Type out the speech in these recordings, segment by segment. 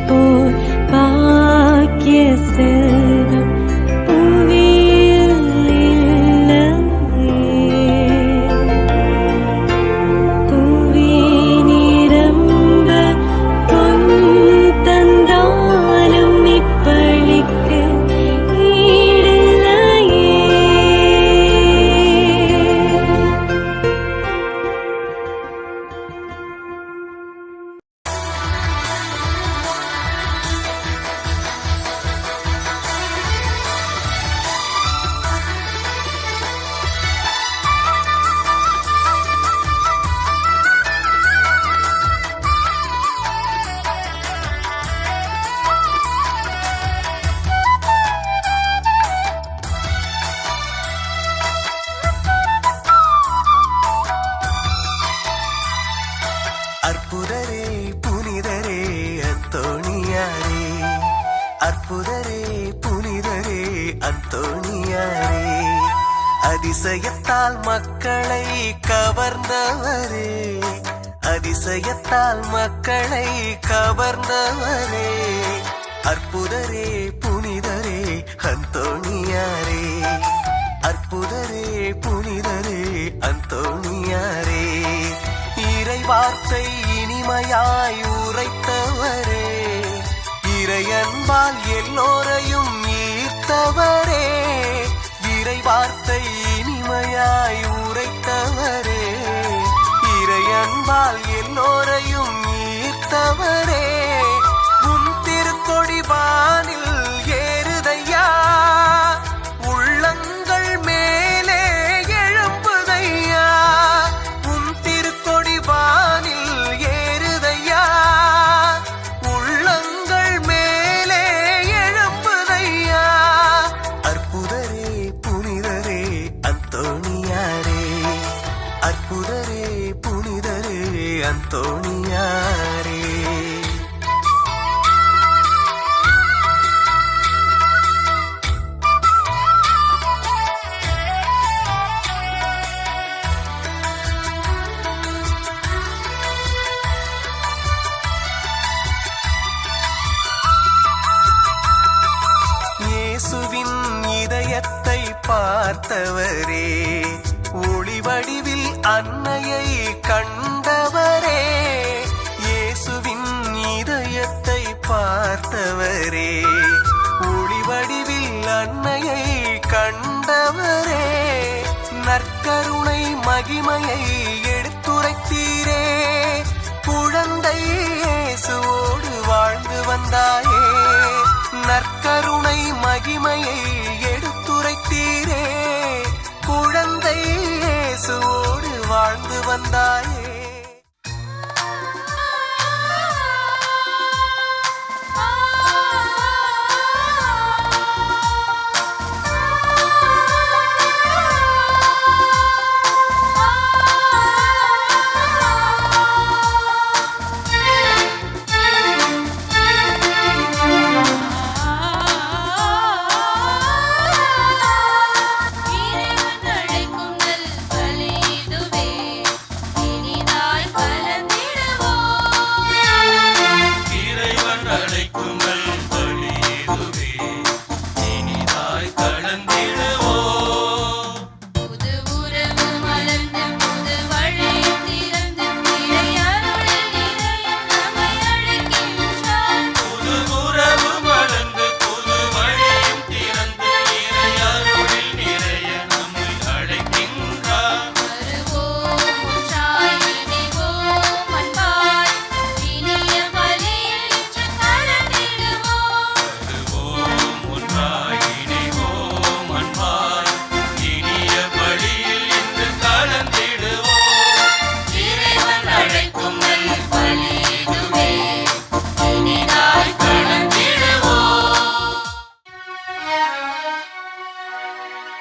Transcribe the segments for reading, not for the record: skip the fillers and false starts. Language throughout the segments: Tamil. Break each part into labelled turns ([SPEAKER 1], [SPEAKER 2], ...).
[SPEAKER 1] போல் பாக்கிய செல்வம் புவியில் இல்லையே. புவி நிரம்ப பொன் தந்தாலும் இப்பளிக்கு ஈடில்லையே.
[SPEAKER 2] அற்புதரே புனிதரே அந்தோணியாரே, அற்புதரே புனிதரே அந்தோணியாரே, அதிசயத்தால் மக்களை கவர்ந்தவரே, அதிசயத்தால் மக்களை கவர்ந்தவரே, அற்புதரே புனிதரே அந்தோணியாரே, அற்புதரே புனிதரே அந்தோணியாரே, இறை வார்த்தை இனிமையாய் உரைத்தவரே, இறையன்பால் எல்லோரையும் ஈர்த்தவரே, இறை வார்த்தை இனிமையாய் உரைத்தவரே, இறையன்பால் எல்லோரையும் ஈர்த்தவரே, உம் திருக்கொடி வானில் ஏறுதையா, உள்ளங்கள் மேலே எழும்புதையா, உம் திருக்கொடி வானில் ஏறுதையா, உள்ளங்கள் மேலே எழும்புதையா, அற்புதரே புனிதரே அந்தோணியாரே, அற்புதரே புனிதரே அந்தோணியாரே. இயேசுவின் இதயத்தை பார்த்தவரே, ஒளி வடிவில் அன்னையை கண்டவரே, இயேசுவின் இதயத்தை பார்த்தவரே, ஒளி வடிவில் அன்னையை கண்டவரே, நற்கருணை மகிமையை எடுத்துரைத்தீரே, குழந்தை இயேசுவோடு வாழ்ந்து வந்தாயே, நற்கருணை மகிமையை எடுத்துரைத்தீரே, குழந்தை இயேசுவோடு வாழ்ந்து வந்தாயே.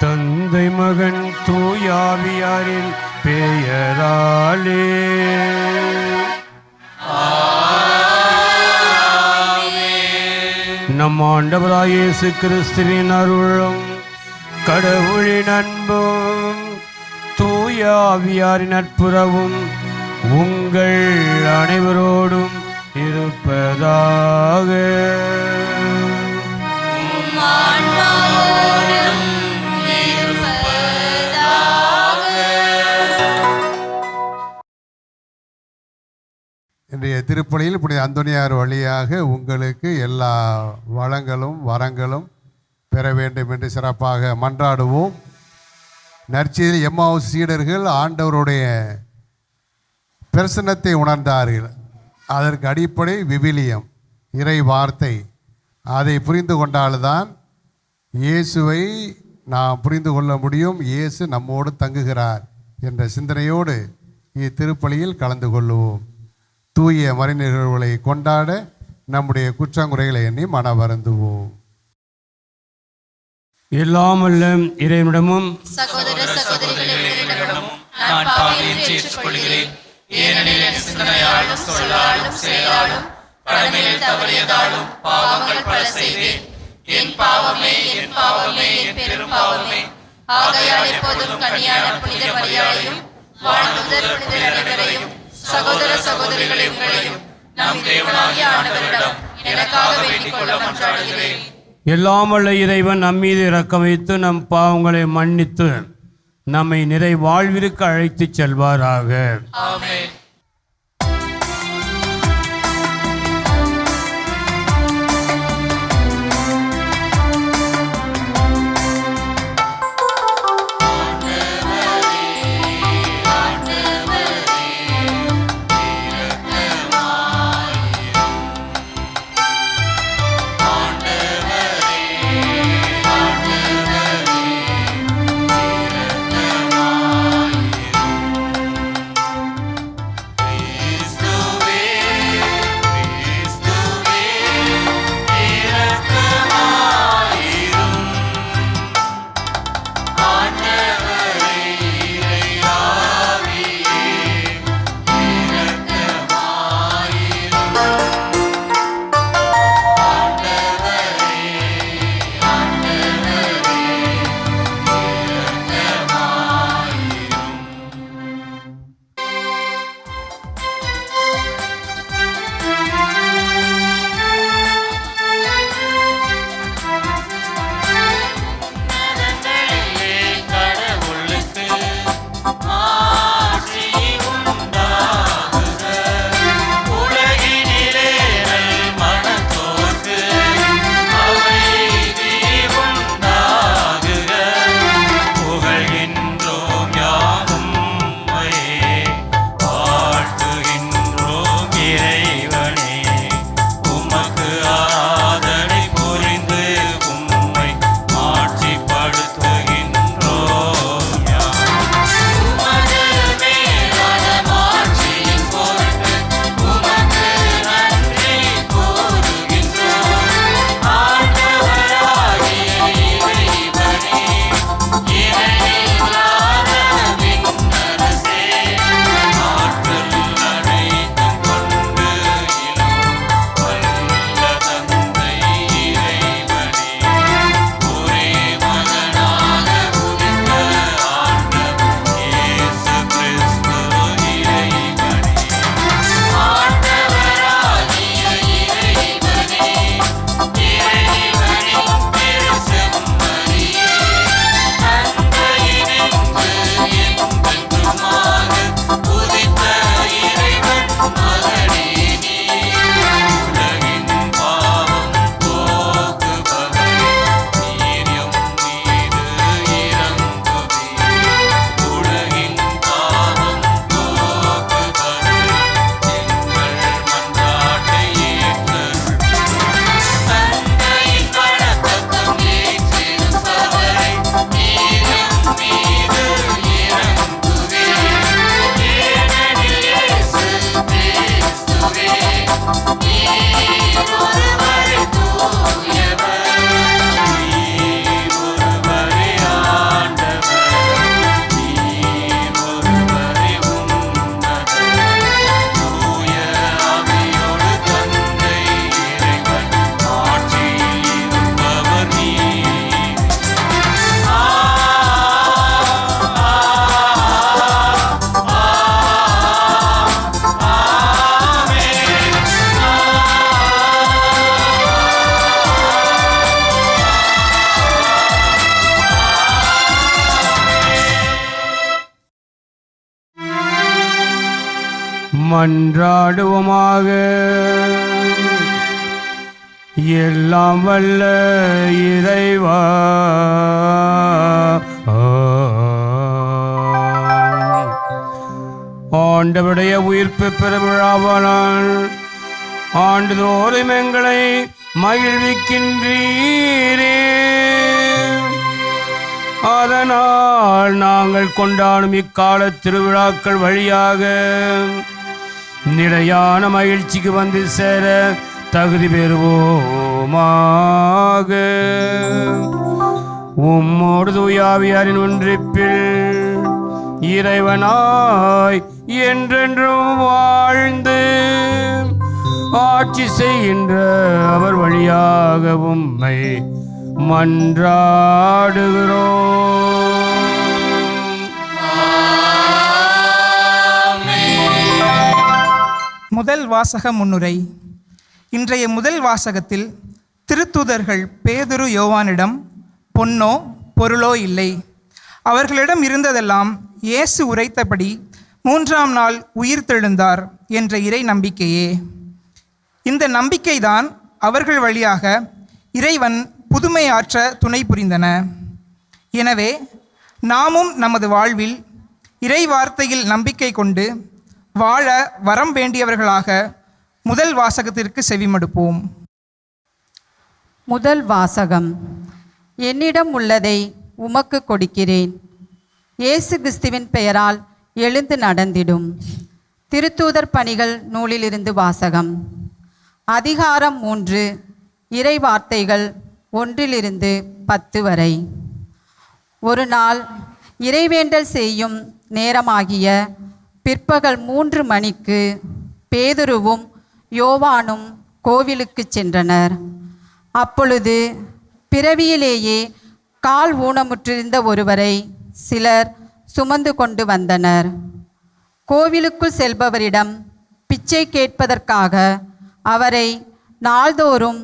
[SPEAKER 3] தந்தை மகன் தூயாவியாரின் பெயராலே நம் ஆண்டவராய் இயேசு கிறிஸ்துவின் அருளும் கடவுளின் அன்பும் தூயாவியாரின் நட்புறவும் உங்கள் அனைவரோடும் இருப்பதாக.
[SPEAKER 4] திருப்பலியில் புனித அந்தோனியார் வழியாக உங்களுக்கு எல்லா வளங்களும் வரங்களும் பெற வேண்டும் என்று சிறப்பாக மன்றாடுவோம். நற்செய்தி எம்மாவுஸ் சீடர்கள் ஆண்டவருடைய பிரசன்னத்தை உணர்ந்தார்கள். அதற்கு அடிப்படை விவிலியம், இறை வார்த்தை. அதை புரிந்து கொண்டால்தான் இயேசுவை நாம் புரிந்து கொள்ள முடியும். இயேசு நம்மோடு தங்குகிறார் என்ற சிந்தனையோடு இத்திருப்பலியில் கலந்து கொள்ளுவோம். தூய மறைநிகழ்வுகளை கொண்டாட நம்முடைய குற்றங்குறைகளை எண்ணி மன வருந்துவோம்.
[SPEAKER 3] எல்லாம் வல்ல இறைவனிடமும்
[SPEAKER 5] சகோதர சகோதரிகளிடமும் நான் பாவியென்று ஏற்றுக்கொள்கிறேன். ஏனெனில் என் சிந்தனையாலும் சொல்லாலும் செயலாலும் கடமையில் தவறியதாலும் பாவங்கள் பல செய்தேன். என் பாவமே என் பாவமே என் பெரும் பாவமே. ஆகையால் எப்போதும் கன்னியான புனித மரியாதையும் வானதூதர் புனிதர் அனைவரையும் சகோதர சகோதரிகளை உங்களையும் நம் தேவனாகிய ஆண்டவரிடம் எனக்காக வேண்டிக் கொள்ள மன்றாடுகிறேன்.
[SPEAKER 3] எல்லாம் வல்ல இறைவன் நம்மீது இரக்கம் வைத்து நம் பாவங்களை மன்னித்து நம்மை நிறை வாழ்விற்கு அழைத்துச் செல்வாராக.
[SPEAKER 5] ஆமென்.
[SPEAKER 3] மன்றாடுவோமாக. எல்லாம் வல்ல இறைவா, ஆண்டவருடைய உயிர்ப்பு பெருவிழாவானால் ஆண்டுதோறும் எங்களை மகிழ்விக்கின்றீரே. அதனால் நாங்கள் கொண்டாடும் இக்கால திருவிழாக்கள் வழியாக நிலையான மகிழ்ச்சிக்கு வந்து சேர தகுதி பெறுவோமாக. உம்மோடு தூயாவியாரின் ஒன்றிப்பில் இறைவனாய் என்றென்றும் வாழ்ந்து ஆட்சி செய்கின்ற அவர் வழியாக உம்மை மன்றாடுகிறோம்.
[SPEAKER 6] முதல் வாசக முன்னுரை. இன்றைய முதல் வாசகத்தில் திருத்தூதர்கள் பேதுரு யோவானிடம் பொன்னோ பொருளோ இல்லை, அவர்களிடம் இருந்ததெல்லாம் இயேசு உரைத்தபடி 3ஆம் நாள் உயிர்த்தெழுந்தார் என்ற இறை நம்பிக்கையே. இந்த நம்பிக்கைதான் அவர்கள் வழியாக இறைவன் புதுமையாற்ற துணை புரிந்தன. எனவே நாமும் நமது வாழ்வில் இறை வார்த்தையில் நம்பிக்கை கொண்டு வாழ வரம் வேண்டியவர்களாக முதல் வாசகத்திற்கு செவிமடுப்போம்.
[SPEAKER 7] முதல் வாசகம். என்னிடம் உள்ளதை உமக்கு கொடுக்கிறேன். இயேசு கிறிஸ்துவின் பெயரால் எழுந்து நடந்திடும். திருத்தூதர் பணிகள் நூலிலிருந்து வாசகம். அதிகாரம் 3, இறை வார்த்தைகள் 1-10 வரை. ஒரு நாள் இறைவேண்டல் செய்யும் நேரமாகிய பிற்பகல் 3 மணிக்கு பேதுருவும் யோவானும் கோவிலுக்கு சென்றனர். அப்பொழுது பிறவியிலேயே கால் ஊனமுற்றிருந்த ஒருவரை சிலர் சுமந்து கொண்டு வந்தனர். கோவிலுக்குள் செல்பவரிடம் பிச்சை கேட்பதற்காக அவரை நாள்தோறும்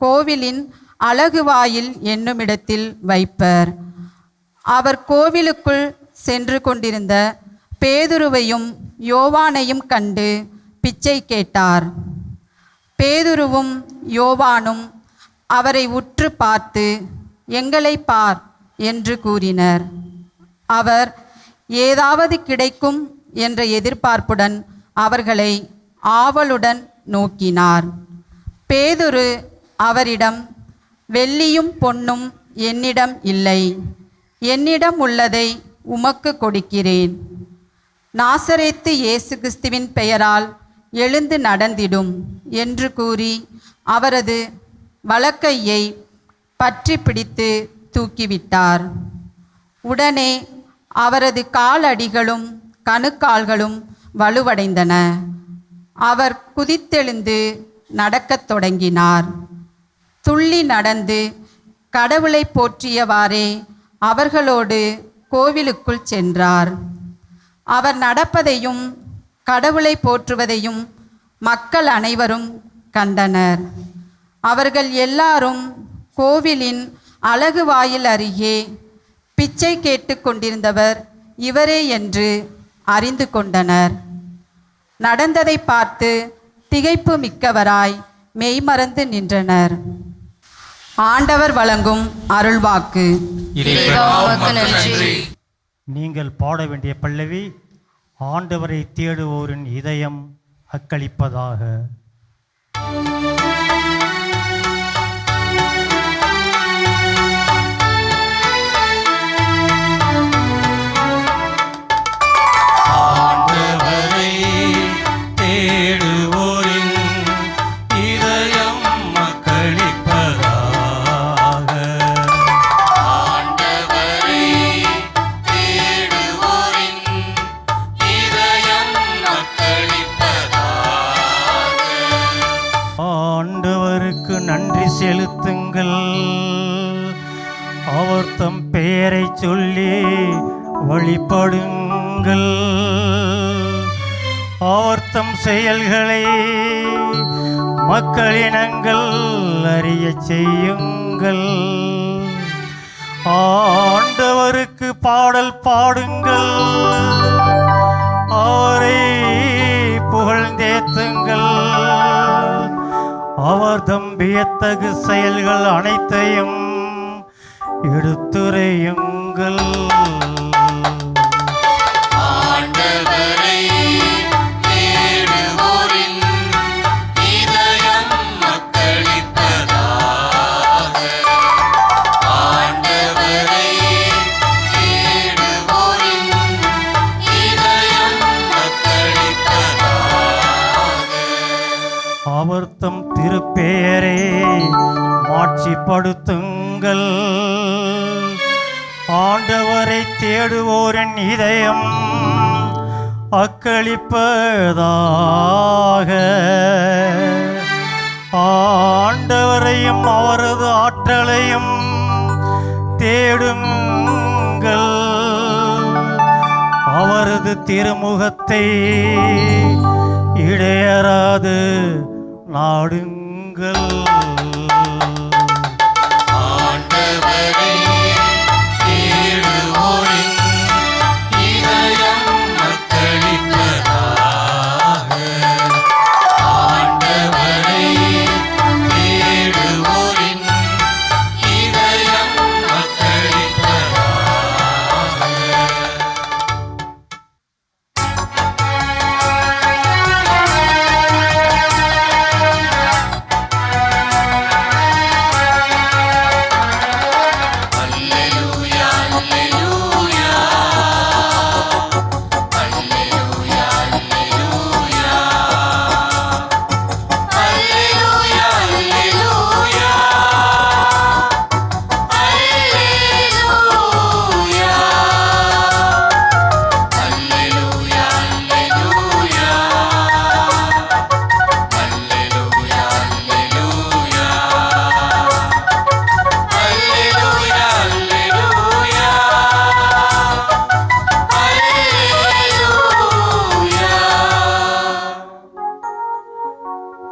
[SPEAKER 7] கோவிலின் அழகு வாயில் என்னுமிடத்தில் வைப்பர். அவர் கோவிலுக்குள் சென்று கொண்டிருந்த பேதுருவையும் யோவானையும் கண்டு பிச்சை கேட்டார். பேதுருவும் யோவானும் அவரை உற்று பார்த்து, எங்களை பார் என்று கூறினர். அவர் ஏதாவது கிடைக்கும் என்ற எதிர்பார்ப்புடன் அவர்களை ஆவலுடன் நோக்கினார். பேதுரு அவரிடம், வெள்ளியும் பொன்னும் என்னிடம் இல்லை, என்னிடம் உள்ளதை உமக்கு கொடுக்கிறேன். நாசரேத்து இயேசு கிறிஸ்துவின் பெயரால் எழுந்து நடந்திடும் என்று கூறி அவரது வலக்கையை பற்றி பிடித்து தூக்கிவிட்டார். உடனே அவரது காலடிகளும் கணுக்கால்களும் வலுவடைந்தன. அவர் குதித்தெழுந்து நடக்கத் தொடங்கினார். துள்ளி நடந்து கடவுளை போற்றியவாறே அவர்களோடு கோவிலுக்குள் சென்றார். அவர் நடப்பதையும் கடவுளை போற்றுவதையும் மக்கள் அனைவரும் கண்டனர். அவர்கள் எல்லாரும் கோவிலின் அழகு வாயில் அருகே பிச்சை கேட்டு கொண்டிருந்தவர் இவரே என்று அறிந்து கொண்டனர். நடந்ததை பார்த்து திகைப்பு மிக்கவராய் மெய்மறந்து நின்றனர். ஆண்டவர் வழங்கும் அருள்வாக்கு.
[SPEAKER 8] நீங்கள் பாட வேண்டிய பல்லவி, ஆண்டவரை தேடுவோரின் இதயம் அக்களிப்பதாக. நன்றி செலுத்துங்கள். அவர் தம் பெயரை சொல்லி வழிபடுங்கள். அவர் தம் செயல்களை மக்களினங்கள் அறிய செய்யுங்கள். ஆண்டவருக்கு பாடல் பாடுங்கள். அவரை புகழ்ந்தேத்துங்கள். அவர் தம் வியத்தகு செயல்கள் அனைத்தையும் எடுத்துரையுங்கள்.
[SPEAKER 5] ஆண்டவரை தேடுவோரின் இதயம் மக்களிப்பதாக. ஆண்டவரை தேடுவோரின் இதயம் மக்களிப்பதாக.
[SPEAKER 8] அவர் தம் திருப்பெயரை மாட்சிப்படுத்துங்கள். ஆண்டவரை தேடுவோரின் இதயம் அக்களிப்பதாக. ஆண்டவரையும் அவரது ஆற்றலையும் தேடுங்கள். அவரது திருமுகத்தை இடையறாது நாடுங்கள்.
[SPEAKER 5] ஆண்டவரை தேடுவோரின் இதயம் மக்களிப்பதாக. ஆண்டவரை தேடுவோரின் இதயம் மக்களிப்பதாக.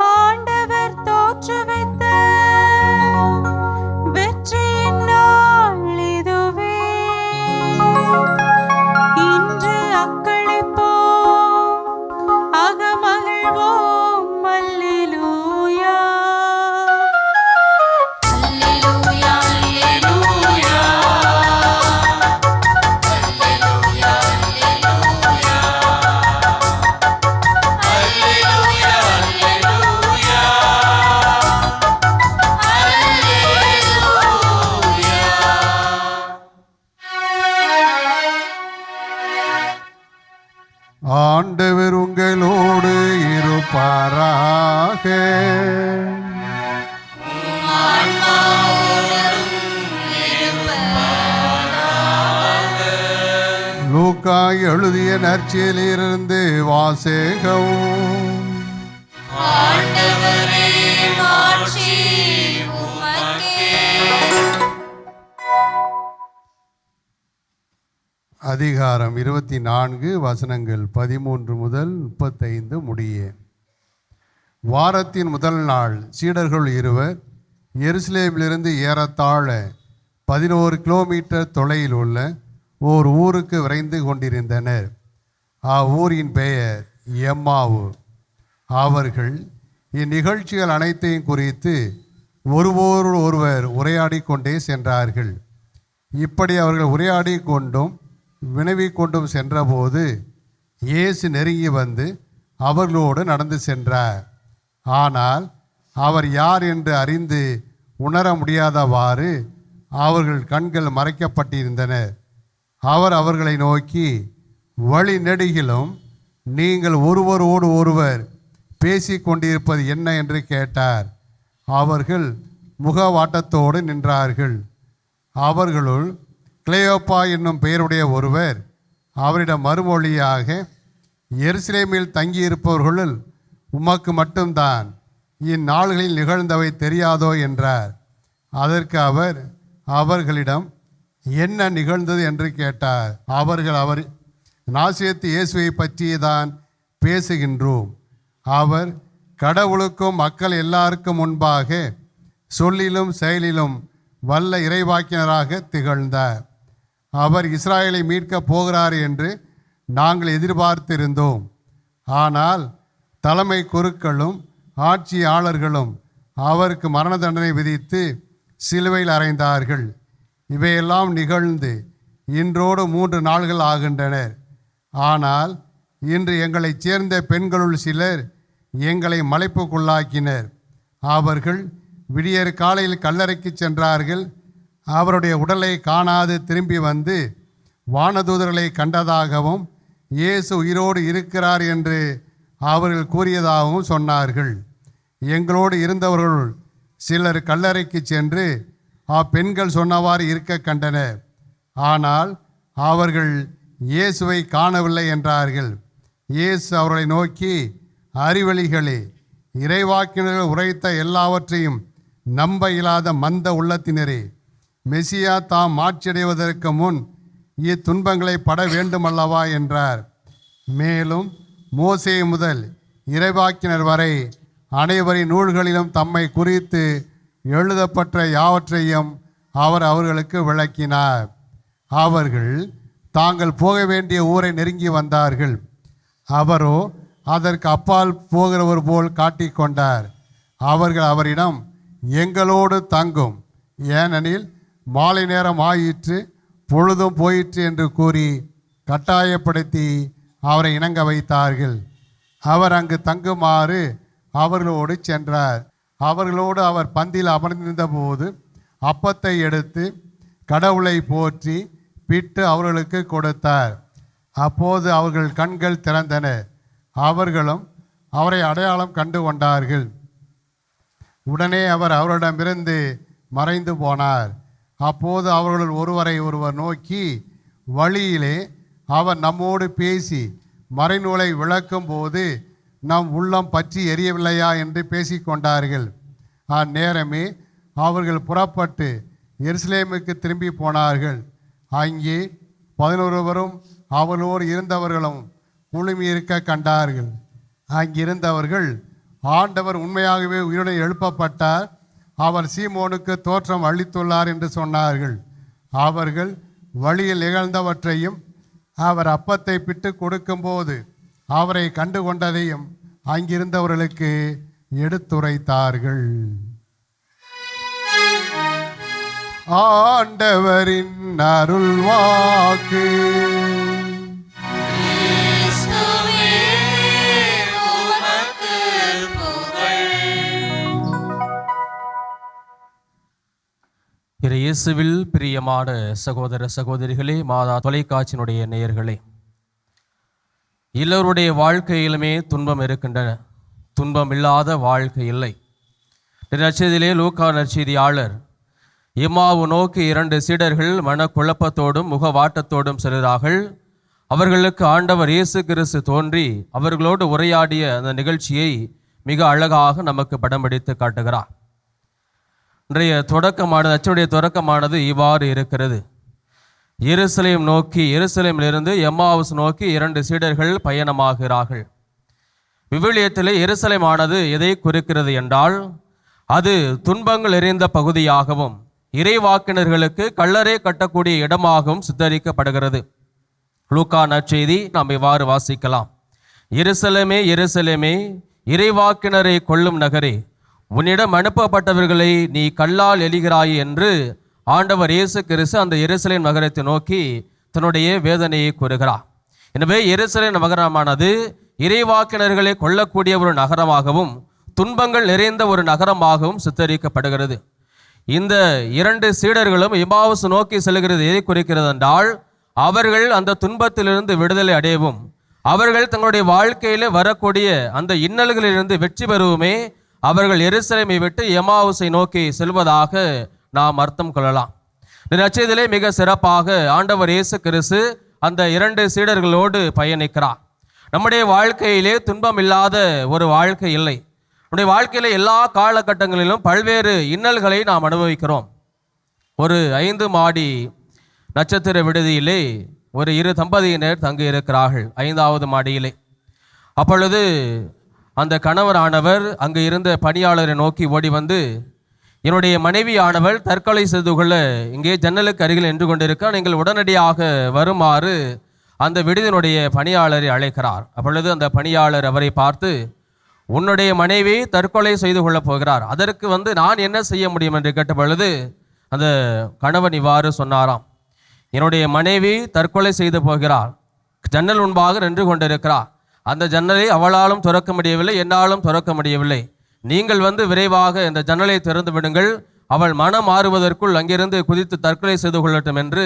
[SPEAKER 1] ஆண்டவர் தோற்றுவித்த வெற்றியின் நாள் இதுவே. இன்று அக்களிப்போம், அகமகிழ்வோம். அல்லேலூயா.
[SPEAKER 5] அல்லேலூயா அல்லேலூயா. அல்லேலூயா அல்லேலூயா. அல்லேலூயா அல்லேலூயா.
[SPEAKER 4] ஆண்டவர் உங்களோடு இருப்பாராக. லூக்கா எழுதிய நற்செய்தியிலிருந்து வாசகம்.
[SPEAKER 5] ஆண்டவரே மாட்சி உமக்கே.
[SPEAKER 4] அதிகாரம் 24 வசனங்கள் 13 முதல் 35 முடிய. வாரத்தின் முதல் நாள் சீடர்கள் இருவர் எருசலேமிலிருந்து ஏறத்தாழ 11 கிலோமீட்டர் தொலைவில் உள்ள ஓர் ஊருக்கு விரைந்து கொண்டிருந்தனர். அவ்வூரின் பெயர் எம்மாவு. அவர்கள் இந்நிகழ்ச்சிகள் அனைத்தையும் குறித்து ஒருவரோடு ஒருவர் உரையாடி கொண்டே சென்றார்கள். இப்படி அவர்கள் உரையாடி கொண்டும் வினவிக் கொண்டும் சென்றபோது இயேசு நெருங்கி வந்து அவர்களோடு நடந்து சென்றார். ஆனால் அவர் யார் என்று அறிந்து உணர முடியாதவாறு அவர்கள் கண்கள் மறைக்கப்பட்டிருந்தன. அவர் அவர்களை நோக்கி, வழி நெடுகிலும் நீங்கள் ஒருவரோடு ஒருவர் பேசி கொண்டிருப்பது என்ன என்று கேட்டார். அவர்கள் முகவாட்டத்தோடு நின்றார்கள். அவர்களுள் கிளேயோப்பா என்னும் பெயருடைய ஒருவர் அவரிடம் மறுமொழியாக, எருசலேமில் தங்கியிருப்பவர்களுள் உமக்கு மட்டும்தான் இந்நாள்களில் நிகழ்ந்தவை தெரியாதோ என்றார். அதற்கு அவர் அவர்களிடம் என்ன நிகழ்ந்தது என்று கேட்டார். அவர் நாசரேத்து இயேசுவை பற்றியேதான் பேசுகின்றோம். அவர் கடவுளுக்கும் மக்கள் எல்லாருக்கும் முன்பாக சொல்லிலும் செயலிலும் வல்ல இறைவாக்கினராக திகழ்ந்தார். அவர் இஸ்ராயலை மீட்கப் போகிறார் என்று நாங்கள் எதிர்பார்த்திருந்தோம். ஆனால் தலைமை குருக்களும் ஆட்சியாளர்களும் அவருக்கு மரண தண்டனை விதித்து சிலுவையில் அறைந்தார்கள். இவையெல்லாம் நிகழ்ந்து இன்றோடு 3 நாள்கள் ஆகின்றன. ஆனால் இன்று எங்களைச் சேர்ந்த பெண்களுள் சிலர் எங்களை மலைப்புக்குள்ளாக்கினர். அவர்கள் விடியற் காலையில் கல்லறைக்கு சென்றார்கள். அவருடைய உடலை காணாது திரும்பி வந்து வானதூதர்களை கண்டதாகவும் இயேசு உயிரோடு இருக்கிறார் என்று அவர்கள் கூறியதாகவும் சொன்னார்கள். எங்களோடு இருந்தவர்கள் சிலர் கல்லறைக்கு சென்று அப்பெண்கள் சொன்னவாறு இருக்க கண்டனர். ஆனால் அவர்கள் இயேசுவை காணவில்லை என்றார்கள். இயேசு அவர்களை நோக்கி, அறிவழிகளே, இறைவாக்கினர்கள் உரைத்த எல்லாவற்றையும் நம்ப இயலாத மந்த உள்ளத்தினரே, மெசியா தாம் மாட்சியடைவதற்கு முன் இத்துன்பங்களை பட வேண்டுமல்லவா என்றார். மேலும் மோசே முதல் இறைவாக்கினர் வரை அனைவரின் நூல்களிலும் தம்மை குறித்து எழுதப்பட்ட யாவற்றையும் அவர் அவர்களுக்கு விளக்கினார். அவர்கள் தாங்கள் போக வேண்டிய ஊரை நெருங்கி வந்தார்கள். அவரோ அதற்கு அப்பால் போகிறவர் போல் காட்டிக்கொண்டார். அவர்கள் அவரிடம், எங்களோடு தங்கும், ஏனெனில் மாலை நேரம் ஆயிற்று, பொழுதும் போயிற்று என்று கூறி கட்டாயப்படுத்தி அவரை இணங்க வைத்தார்கள். அவர் அங்கு தங்குமாறு அவர்களோடு சென்றார். அவர்களோடு அவர் பந்தியில் அமர்ந்திருந்த போது அப்பத்தை எடுத்து கடவுளை போற்றி பிட்டு அவர்களுக்கு கொடுத்தார். அப்போது அவர்கள் கண்கள் திறந்தன. அவர்களும் அவரை அடையாளம் கண்டு கொண்டார்கள். உடனே அவர் அவரிடமிருந்து மறைந்து போனார். அப்போது அவர்கள் ஒருவரை ஒருவர் நோக்கி, வழியிலே அவர் நம்மோடு பேசி மறைநூலை விளக்கும் போது நம் உள்ளம் பற்றி எரியவில்லையா என்று பேசிக்கொண்டார்கள். அந்நேரமே அவர்கள் புறப்பட்டு எருசலேமுக்கு திரும்பி போனார்கள். அங்கே 11 அவர்களோடு இருந்தவர்களும் குழுமியிருக்க கண்டார்கள். அங்கிருந்தவர்கள், ஆண்டவர் உண்மையாகவே உயிருடன் எழுப்பப்பட்டார், அவர் சீமோனுக்கு தோற்றம் அளித்துள்ளார் என்று சொன்னார்கள். அவர்கள் வழியில் நிகழ்ந்தவற்றையும் அவர் அப்பத்தை பிட்டு கொடுக்கும்போது அவரை கண்டு கொண்டதையும் அங்கிருந்தவர்களுக்கு எடுத்துரைத்தார்கள். ஆண்டவரின் அருள்வாக்கு.
[SPEAKER 9] இயேசுவில் பிரியமான சகோதர சகோதரிகளே, மாதா தொலைக்காட்சியினுடைய நேயர்களே, எல்லோருடைய வாழ்க்கையிலுமே துன்பம் இருக்கின்றன. துன்பம் இல்லாத வாழ்க்கை இல்லை. நற்செய்தியிலே லூக்கா நற்செய்தியாளர் எம்மாவு நோக்கி 2 சீடர்கள் மனக்குழப்பத்தோடும் முகவாட்டத்தோடும் செல்கிறார்கள். அவர்களுக்கு ஆண்டவர் இயேசு கிறிஸ்து தோன்றி அவர்களோடு உரையாடிய அந்த நிகழ்ச்சியை மிக அழகாக நமக்கு படம் பிடித்து காட்டுகிறார். இன்றைய அச்சுடைய தொடக்கமானது இவ்வாறு இருக்கிறது. எருசலேமிலிருந்து எம்மாவுஸ் நோக்கி 2 சீடர்கள் பயணமாகிறார்கள். விவிலியத்திலே எருசலேமானது எதை குறிக்கிறது என்றால், அது துன்பங்கள் நிறைந்த பகுதியாகவும் இறைவாக்கினர்களுக்கு கல்லறை கட்டக்கூடிய இடமாகவும் சித்தரிக்கப்படுகிறது. லூக்கா நற்செய்தி நாம் இவ்வாறு வாசிக்கலாம். எருசலேமே எருசலேமே, இறைவாக்கினரை கொல்லும் நகரே, உன்னிடம் அனுப்பப்பட்டவர்களை நீ கல்லால் எலிகிறாய் என்று ஆண்டவர் இயேசு கிறிஸ்து அந்த எருசலேம் நகரத்தை நோக்கி தன்னுடைய வேதனையை கூறுகிறார். எனவே எருசலேம் நகரமானது இறைவாக்கினர்களை கொல்லக்கூடிய ஒரு நகரமாகவும் துன்பங்கள் நிறைந்த ஒரு நகரமாகவும் சித்தரிக்கப்படுகிறது. இந்த 2 சீடர்களும் எம்மாவுஸ் நோக்கி செல்கிறது எதை குறிக்கிறது என்றால், அவர்கள் அந்த துன்பத்திலிருந்து விடுதலை அடையவும், அவர்கள் தங்களுடைய வாழ்க்கையில் வரக்கூடிய அந்த இன்னல்களிலிருந்து வெற்றி பெறவுமே அவர்கள் எருசலேமை விட்டு எம்மாவுஸை நோக்கி செல்வதாக நாம் அர்த்தம் கொள்ளலாம். இந்த நற்செய்தியிலே மிக சிறப்பாக ஆண்டவர் இயேசு கிறிஸ்து அந்த 2 சீடர்களோடு பயணிக்கிறார். நம்முடைய வாழ்க்கையிலே துன்பம் இல்லாத ஒரு வாழ்க்கை இல்லை. நம்முடைய வாழ்க்கையில் எல்லா காலகட்டங்களிலும் பல்வேறு இன்னல்களை நாம் அனுபவிக்கிறோம். ஒரு 5 மாடி நட்சத்திர விடுதியிலே ஒரு 2 தம்பதியினர் தங்கி இருக்கிறார்கள் 5வது மாடியிலே. அப்பொழுது அந்த கணவரானவர் அங்கு இருந்த பணியாளரை நோக்கி ஓடி வந்து, என்னுடைய மனைவியானவள் தற்கொலை செய்து கொள்ள இங்கே ஜன்னலுக்கு அருகில் நின்று கொண்டிருக்க, நீங்கள் உடனடியாக வருமாறு அந்த விடுதியினுடைய பணியாளரை அழைக்கிறார். அப்பொழுது அந்த பணியாளர் அவரை பார்த்து, உன்னுடைய மனைவி தற்கொலை செய்து கொள்ளப் போகிறார், அதற்கு நான் என்ன செய்ய முடியும் என்று கேட்ட பொழுது அந்த கணவன் இவ்வாறு சொன்னாராம், என்னுடைய மனைவி தற்கொலை செய்து போகிறார், ஜன்னல் முன்பாக நின்று கொண்டிருக்கிறார், அந்த ஜன்னலை அவளாலும் திறக்க முடியவில்லை, என்னாலும் திறக்க முடியவில்லை, நீங்கள் விரைவாக இந்த ஜன்னலை திறந்து விடுங்கள், அவள் மனம் மாறுவதற்குள் அங்கிருந்து குதித்து தற்கொலை செய்து கொள்ளட்டும் என்று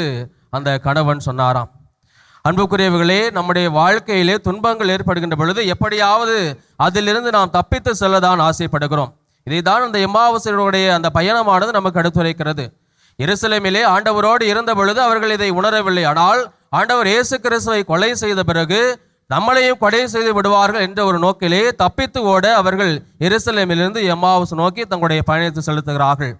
[SPEAKER 9] அந்த கணவன் சொன்னாராம். அன்புக்குரியவர்களே, நம்முடைய வாழ்க்கையிலே துன்பங்கள் ஏற்படுகின்ற பொழுது எப்படியாவது அதிலிருந்து நாம் தப்பித்து செல்லதான் ஆசைப்படுகிறோம். இதை தான் அந்த எம்மாவுசருடைய அந்த பயணமானது நமக்கு எடுத்துரைக்கிறது. எருசலேமிலே ஆண்டவரோடு இருந்த பொழுது அவர்கள் இதை உணரவில்லை. ஆனால் ஆண்டவர் இயேசு கிறிஸ்துவை கொலை செய்த பிறகு நம்மளையும் கொலை செய்து விடுவார்கள் என்ற ஒரு நோக்கிலே தப்பித்து ஓட அவர்கள் எருசலேமிலிருந்து எம்மாவுஸ் நோக்கி தங்களுடைய பயணத்தை செலுத்துகிறார்கள்.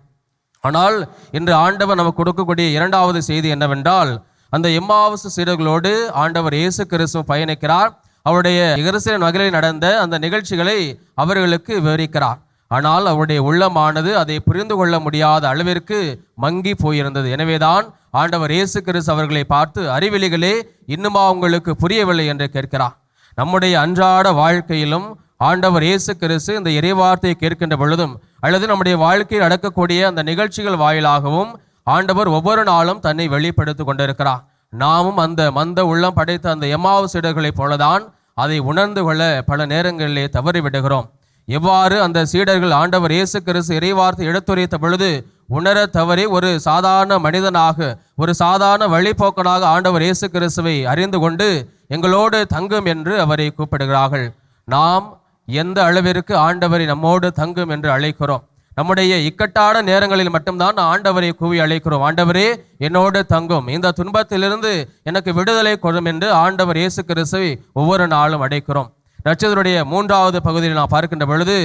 [SPEAKER 9] ஆனால் இன்று ஆண்டவர் நமக்கு கொடுக்கக்கூடிய இரண்டாவது செய்தி என்னவென்றால், அந்த எம்மாவுஸ் சீடர்களோடு ஆண்டவர் இயேசு கிறிஸ்து பயணிக்கிறார். அவருடைய எருசலேம் நகரில் நடந்த அந்த நிகழ்ச்சிகளை அவர்களுக்கு விவரிக்கிறார். ஆனால் அவருடைய உள்ளமானது அதை புரிந்து கொள்ள முடியாத அளவிற்கு மங்கி போயிருந்தது. எனவேதான் ஆண்டவர் இயேசு கிறிஸ்து அவர்களை பார்த்து, அறிவிலிகளே, இன்னுமா உங்களுக்கு புரியவில்லை என்று கேட்கிறார். நம்முடைய அன்றாட வாழ்க்கையிலும் ஆண்டவர் இயேசு கிறிஸ்து இந்த இறைவார்த்தையை கேட்கின்ற பொழுதும் அல்லது நம்முடைய வாழ்க்கையில் நடக்கக்கூடிய அந்த நிகழ்ச்சிகள் வாயிலாகவும் ஆண்டவர் ஒவ்வொரு நாளும் தன்னை வெளிப்படுத்தி கொண்டிருக்கிறார். நாமும் அந்த மந்த உள்ளம் படைத்த அந்த எம்மாவுஸ் சீடர்களைப் போலதான் அதை உணர்ந்து கொள்ள பல நேரங்களிலே தவறிவிடுகிறோம். எவ்வாறு அந்த சீடர்கள் ஆண்டவர் இயேசு கிறிஸ்து இறைவார்த்தை எடுத்துரைத்த பொழுது உணர தவறி ஒரு சாதாரண மனிதனாக, ஒரு சாதாரண வழிபோக்கனாக ஆண்டவர் இயேசு கிறிஸ்துவை அறிந்து கொண்டு எங்களோடு தங்கும் என்று அவரை கூப்பிடுகிறார்கள். நாம் எந்த அளவிற்கு ஆண்டவரை நம்மோடு தங்கும் என்று அழைக்கிறோம்? நம்முடைய இக்கட்டான நேரங்களில் மட்டும்தான் ஆண்டவரை கூவி அழைக்கிறோம். ஆண்டவரே, என்னோடு தங்கும், இந்த துன்பத்திலிருந்து எனக்கு விடுதலை கொடும் என்று ஆண்டவர் இயேசு கிறிஸ்துவை ஒவ்வொரு நாளும் அழைக்கிறோம். நட்சத்திரனுடைய 3வது பகுதியில் நாம் பார்க்கின்ற பொழுது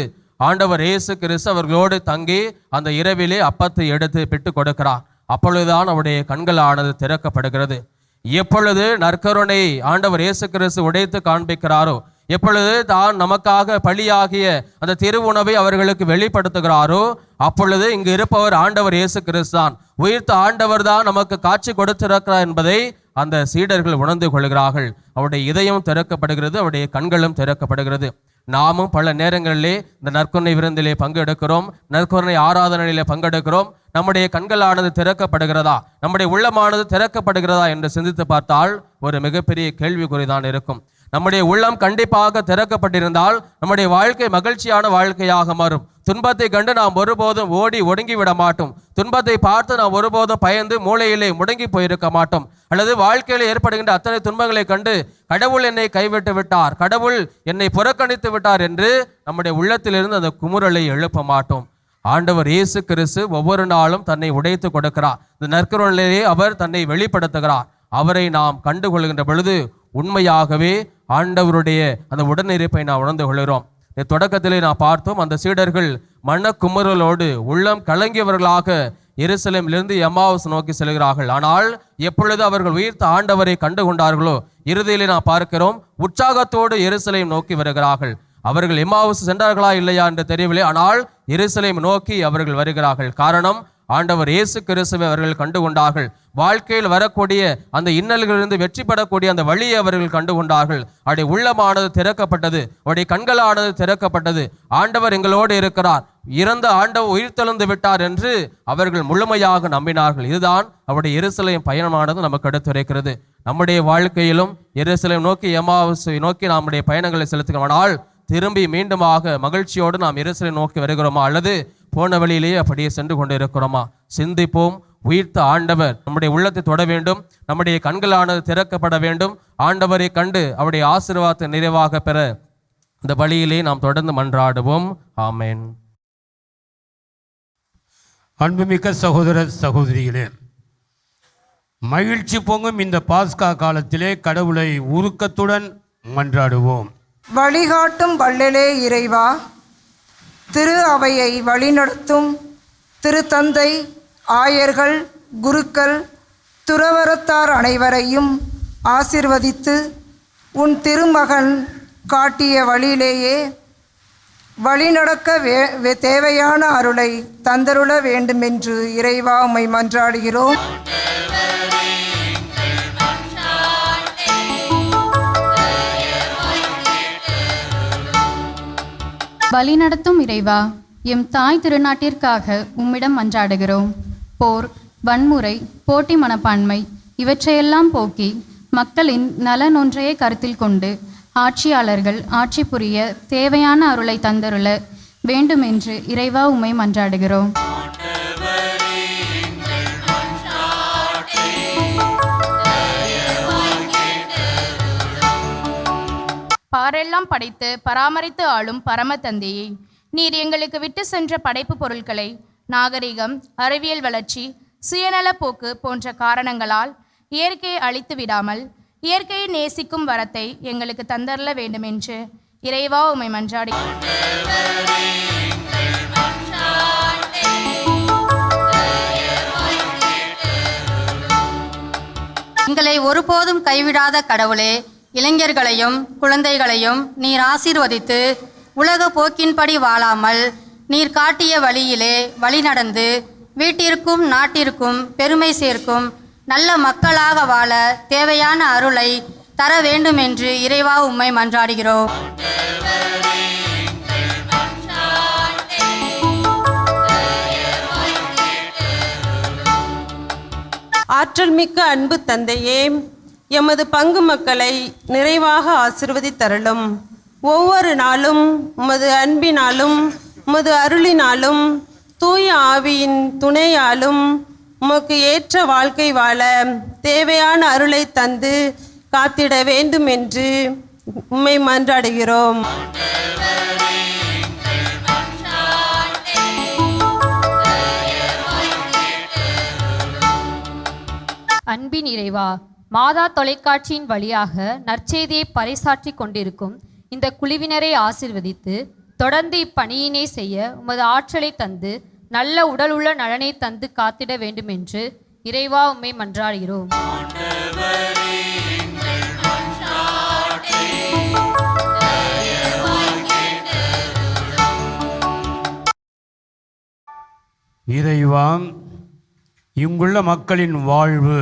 [SPEAKER 9] ஆண்டவர் இயேசு கிறிஸ்து அவர்களோடு தங்கி அந்த இரவிலே அப்பத்தை எடுத்து பிட்டு கொடுக்கிறார். அப்பொழுதுதான் அவருடைய கண்களானது திறக்கப்படுகிறது. எப்பொழுது நற்கருணை ஆண்டவர் இயேசு கிறிஸ்து உடைத்து காண்பிக்கிறாரோ, எப்பொழுது தான் நமக்காக பலியாகிய அந்த திருவுணவை அவர்களுக்கு வெளிப்படுத்துகிறாரோ, அப்பொழுது இங்கு இருப்பவர் ஆண்டவர் இயேசு கிறிஸ்து தான், உயிர்த்த ஆண்டவர் தான் நமக்கு காட்சி கொடுத்திருக்கிறார் என்பதை அந்த சீடர்கள் உணர்ந்து கொள்கிறார்கள். அவருடைய இதயம் திறக்கப்படுகிறது, அவருடைய கண்களும் திறக்கப்படுகிறது. நாமும் பல நேரங்களிலே இந்த நற்கருணை விருந்திலே பங்கெடுக்கிறோம், நற்கருணை ஆராதனையிலே பங்கெடுக்கிறோம். நம்முடைய கண்களானது திறக்கப்படுகிறதா, நம்முடைய உள்ளமானது திறக்கப்படுகிறதா என்று சிந்தித்து பார்த்தால் ஒரு மிகப்பெரிய கேள்விக்குறிதான் இருக்கும். நம்முடைய உள்ளம் கண்டிப்பாக திறக்கப்பட்டிருந்தால் நம்முடைய வாழ்க்கை மகிழ்ச்சியான வாழ்க்கையாக மாறும். துன்பத்தை கண்டு நாம் ஒருபோதும் ஓடி ஒடுங்கி விட மாட்டோம். துன்பத்தை பார்த்து நாம் ஒருபோதும் பயந்து மூளையிலே முடங்கி போயிருக்க மாட்டோம். அல்லது வாழ்க்கையில் ஏற்படுகின்ற அத்தனை துன்பங்களை கண்டு கடவுள் என்னை கைவிட்டு விட்டார், கடவுள் என்னை புறக்கணித்து விட்டார் என்று நம்முடைய உள்ளத்திலிருந்து அந்த குமுறலை எழுப்ப மாட்டோம். ஆண்டவர் இயேசு கிறிஸ்து ஒவ்வொரு நாளும் தன்னை உடைத்து கொடுக்கிறார். இந்த நற்கருணையிலே அவர் தன்னை வெளிப்படுத்துகிறார். அவரை நாம் கண்டுகொள்கின்ற பொழுது உண்மையாகவே ஆண்டவருடைய அந்த உடனிருப்பை நாம் உணர்ந்து கொள்கிறோம். தொடக்கத்திலே நான் பார்த்தோம், அந்த சீடர்கள் மனக்குமுறலோடு உள்ளம் கலங்கியவர்களாக எருசலேமிலிருந்து எம்மாவுஸ் நோக்கி செல்கிறார்கள். ஆனால் எப்பொழுது அவர்கள் உயிர்த்த ஆண்டவரை கண்டு கொண்டார்களோ, இறுதியிலே நான் பார்க்கிறோம் உற்சாகத்தோடு எருசலேம் நோக்கி வருகிறார்கள். அவர்கள் எம்மாவுஸ் சென்றார்களா இல்லையா என்று தெரியவில்லை, ஆனால் எருசலேம் நோக்கி அவர்கள் வருகிறார்கள். காரணம், ஆண்டவர் இயேசு கிறிஸ்துவை அவர்கள் கண்டு கொண்டார்கள். வாழ்க்கையில் வரக்கூடிய அந்த இன்னல்களிலிருந்து வெற்றி பெறக்கூடிய அந்த வழியை அவர்கள் கண்டு கொண்டார்கள். அவருடைய உள்ளமானது திறக்கப்பட்டது, அவருடைய கண்களானது திறக்கப்பட்டது. ஆண்டவர் எங்களோடு இருக்கிறார், இறந்த ஆண்டவர் உயிர்த்தெழுந்து விட்டார் என்று அவர்கள் முழுமையாக நம்பினார்கள். இதுதான் அவருடைய எருசலேம் பயணமானது நமக்கு எடுத்துரைக்கிறது. நம்முடைய வாழ்க்கையிலும் எருசலேம் நோக்கி எம்மாவுஸை நோக்கி நம்முடைய பயணங்களை செலுத்துகிறோமானால் திரும்பி மீண்டுமாக மகிழ்ச்சியோடு நாம் எருசலேம் நோக்கி வருகிறோமா, அல்லது போன வழியிலேயே அப்படியே சென்று கொண்டு இருக்கிறோமா? சிந்திப்போம். உயிர்த்த ஆண்டவர் நம்முடைய உள்ளத்தை தொட வேண்டும், நம்முடைய கண்களானது திறக்கப்பட வேண்டும். ஆண்டவரை கண்டு அவருடைய ஆசீர்வாதத்தை நிறைவாக பெற இந்த வழியிலே நாம் தொடர்ந்து மன்றாடுவோம். ஆமென்.
[SPEAKER 3] அன்புமிக்க சகோதர சகோதரிகளே, மகிழ்ச்சி பொங்கும் இந்த பாஸ்கா காலத்திலே கடவுளை உருக்கத்துடன் மன்றாடுவோம்.
[SPEAKER 10] வழிகாட்டும் வள்ளலே இறைவா, திரு அவையை வழிநடத்தும் திருத்தந்தை, ஆயர்கள், குருக்கள், துறவரத்தார் அனைவரையும் ஆசிர்வதித்து உன் திருமகன் காட்டிய வழியிலேயே வழிநடக்க தேவையான அருளை தந்தருள வேண்டுமென்று இறைவா உம்மை மன்றாடுகிறோம்.
[SPEAKER 11] வழிநடத்தும் இறைவா, எம் தாய் திருநாட்டிற்காக உம்மிடம் மன்றாடுகிறோம். போர், வன்முறை, போட்டி மனப்பான்மை இவற்றையெல்லாம் போக்கி மக்களின் நலன் ஒன்றையே கருத்தில் கொண்டு ஆட்சியாளர்கள் ஆட்சி புரிய தேவையான அருளை தந்தருள வேண்டுமென்று இறைவா உம்மை மன்றாடுகிறோம்.
[SPEAKER 12] பாரெல்லாம் படைத்து பராமரித்து ஆளும் பரம தந்தையே, நீர் எங்களுக்கு விட்டு சென்ற படைப்பு பொருட்களை நாகரிகம், அறிவியல் வளர்ச்சி, சுயநல போக்கு போன்ற காரணங்களால் இயற்கையை அழித்து விடாமல் இயற்கையை நேசிக்கும் வரத்தை எங்களுக்கு தந்தரல வேண்டுமென்று இறைவா உம்மை மன்றாடி.
[SPEAKER 13] எங்களை ஒருபோதும் கைவிடாத கடவுளே, இளைஞர்களையும் குழந்தைகளையும் நீர் ஆசீர்வதித்து உலக போக்கின்படி வாழாமல் நீர் காட்டிய வழியிலே வழிநடந்து வீட்டிற்கும் நாட்டிற்கும் பெருமை சேர்க்கும் நல்ல மக்களாக வாழ தேவையான அருளை தர வேண்டுமென்று இறைவா உம்மை மன்றாடுகிறோம்.
[SPEAKER 14] ஆற்றல் மிக்க அன்பு தந்தையே, எமது பங்கு மக்களை நிறைவாக ஆசிர்வதித்தருளும். ஒவ்வொரு நாளும் உமது அன்பினாலும் உமது அருளினாலும் தூய ஆவியின் துணையாலும் உமக்கு ஏற்ற வாழ்க்கை வாழ தேவையான அருளை தந்து காத்திட வேண்டும் என்று உம்மை மன்றாடுகிறோம்.
[SPEAKER 15] அன்பின் இறைவா, மாதா தொலைக்காட்சியின் வழியாக நற்செய்தியை பறைசாற்றி கொண்டிருக்கும் இந்த குழுவினரை ஆசிர்வதித்து தொடர்ந்து இப்பணியினை செய்ய உமது ஆற்றலை தந்து நல்ல உடல் உள்ள நலனை தந்து காத்திட வேண்டும் என்று இறைவா உம்மை மன்றாடுகிறோம்.
[SPEAKER 3] இறைவா, இங்குள்ள மக்களின் வாழ்வு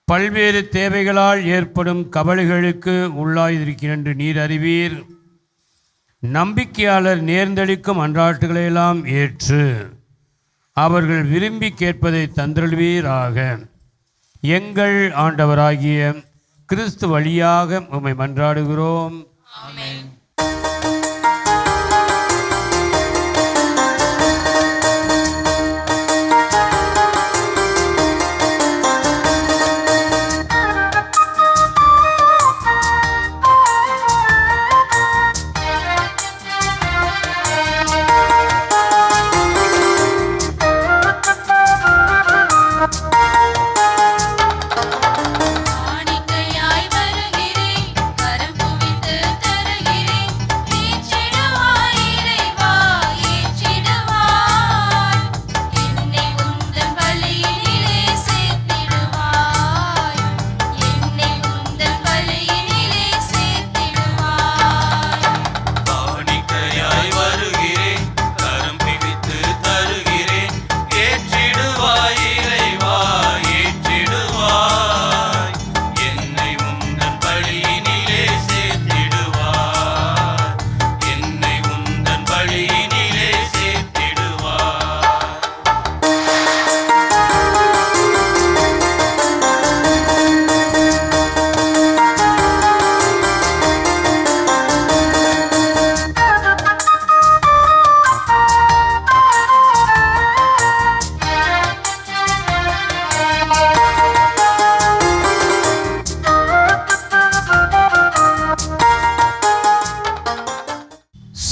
[SPEAKER 3] பல்வேறு தேவைகளால் ஏற்படும் கவலைகளுக்கு உள்ளாயிருக்கிறேன் என்று நீர் அறிவீர். நம்பிக்கையாளர் நேர்ந்தளிக்கும் அன்றாட்டுகளையெல்லாம் ஏற்று அவர்கள் விரும்பி கேட்பதை தந்தருள்வீராக. எங்கள் ஆண்டவராகிய கிறிஸ்து வழியாக உம்மை மன்றாடுகிறோம்.
[SPEAKER 5] ஆமென்.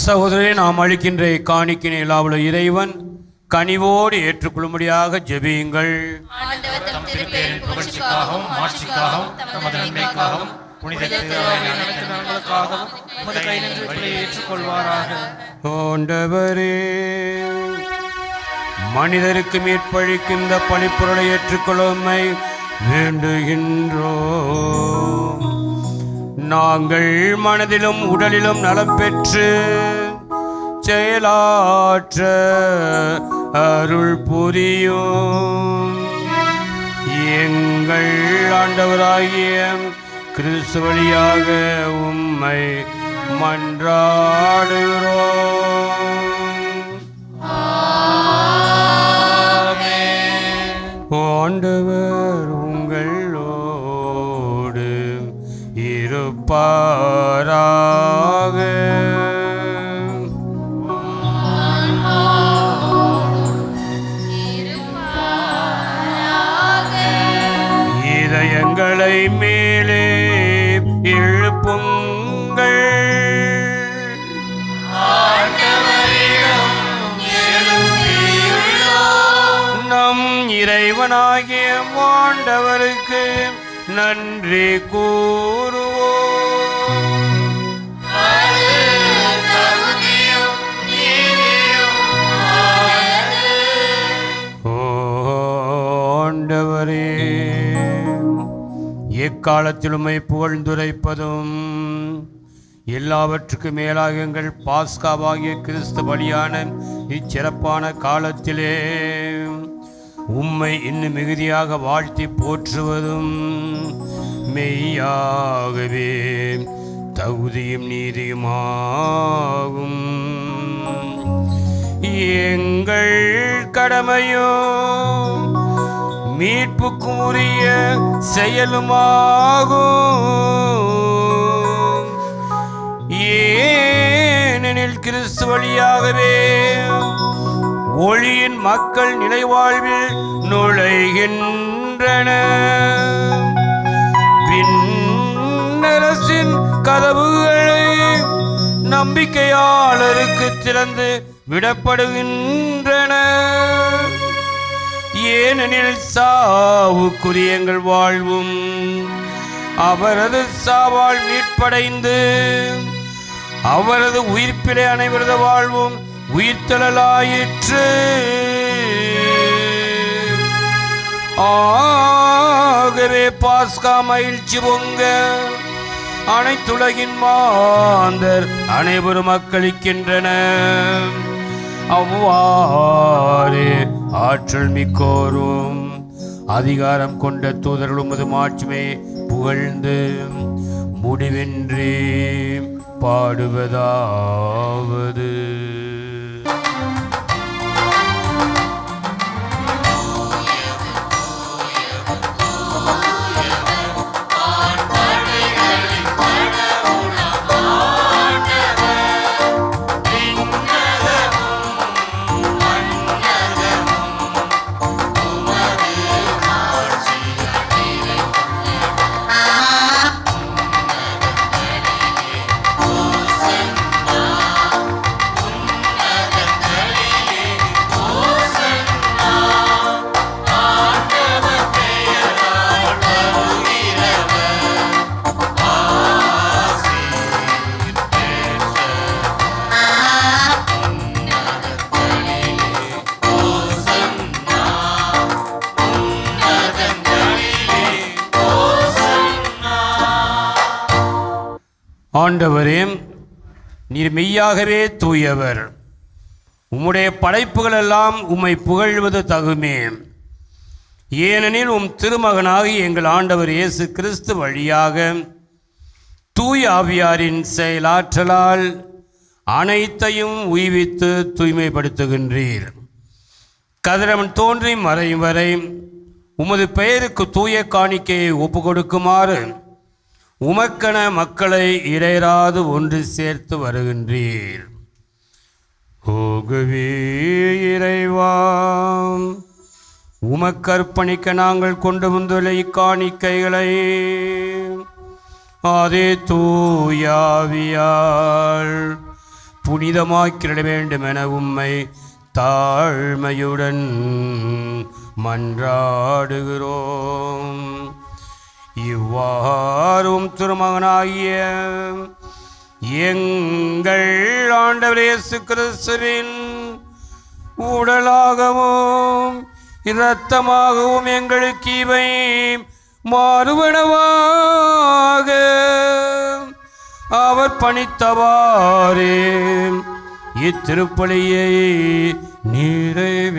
[SPEAKER 3] சகோதரே, நாம் அளிக்கின்ற காணிக்கினை எல்லாவுள்ள இறைவன் கனிவோடு ஏற்றுக்கொள்ளும்படியாக ஜெபியுங்கள். ஆண்டவரே, மனிதருக்கு மீட்பளிக்கின்ற பழிப்பொருளை ஏற்றுக்கொள்ளுமை வேண்டுகின்றோம். நாங்கள் மனதிலும் உடலிலும் நலம் பெற்று செயலாற்ற அருள் புரியும் எங்கள் ஆண்டவராகிய கிறிஸ்து வழியாக உம்மை ஆண்டவர் உங்களோடு இருப்பாராக. இதயங்களை மேலே எழுப்புங்கள். நம் இறைவனாகிய ஆண்டவருக்கு நன்றி கூறுவோம். ஆண்டவரே, எக்காலத்தில் உம்மை புகழ்ந்துரைப்பதும் எல்லாவற்றுக்கும் மேலாக எங்கள் பாஸ்காவாகிய கிறிஸ்து பலியான இச்சிறப்பான காலத்திலே உம்மை இன்னும் மிகுதியாக வாழ்த்தி போற்றுவதும் மெய்யாகவே தகுதியும் நீதியுமாகும். எங்கள் கடமையும் மீட்புக்கு உரிய செயலுமாகும். ஏனெனில் கிறிஸ்து வழியாகவே ஒளியின் மக்கள் நிலைவாழ்வில் நுழைகின்றனர். விண்ணரசின் கதவுகளை நம்பிக்கையாளருக்கு திறந்து விடப்படுகின்றன. ஏனெனில் சாவுக்குரிய எங்கள் வாழ்வும் அவரது சாவால் மீட்படைந்து அவரது உயிர்ப்பிலே அனைவரது வாழ்வும் உயிர்த்தெழலாயிற்று. ஆகவே பாஸ்கா மகிழ்ச்சி பொங்க அனைத்துலகின் மாந்தர் அனைவரும் மக்களிக்கின்றனர். அவ்வாறு ஆற்றல் மிக்கோரும் அதிகாரம் கொண்ட தூதர்கள் உமது மாட்சிமை புகழ்ந்து முடிவின்றி பாடுவதாவது. ஆண்டவரே, நீர் மெய்யாகவே தூயவர். உம்முடைய படைப்புகள் எல்லாம் உம்மை புகழ்வது தகுமே. ஏனெனில் உம் திருமகனாகி எங்கள் ஆண்டவர் இயேசு கிறிஸ்து வழியாக தூய ஆவியாரின் செயலாற்றலால் அனைத்தையும் உய்வித்து தூய்மைப்படுத்துகின்றீர். கதிரவன் தோன்றி மறையும் வரை உமது பெயருக்கு தூய காணிக்கையை ஒப்பு கொடுக்குமாறு உமக்கென மக்களை இடையராது ஒன்று சேர்த்து வருகின்றீர். ஓகவே இறைவா, உமக்கற்பணிக்க நாங்கள் கொண்டு வந்துள்ள இக்காணிக்கைகளை அதே தூயாவியால் புனிதமாக்கிட வேண்டும் என உம்மை தாழ்மையுடன் மன்றாடுகிறோம். இவ்வாறும் திருமகனாகிய எங்கள் ஆண்டவர் இயேசு கிறிஸ்துவின் உடலாகவும் இரத்தமாகவும் எங்களுக்கு இவை மாறுவனவாக அவர் பணித்தவாறே இத்திருப்பலியை நிறைவேற்றுகின்றோம்.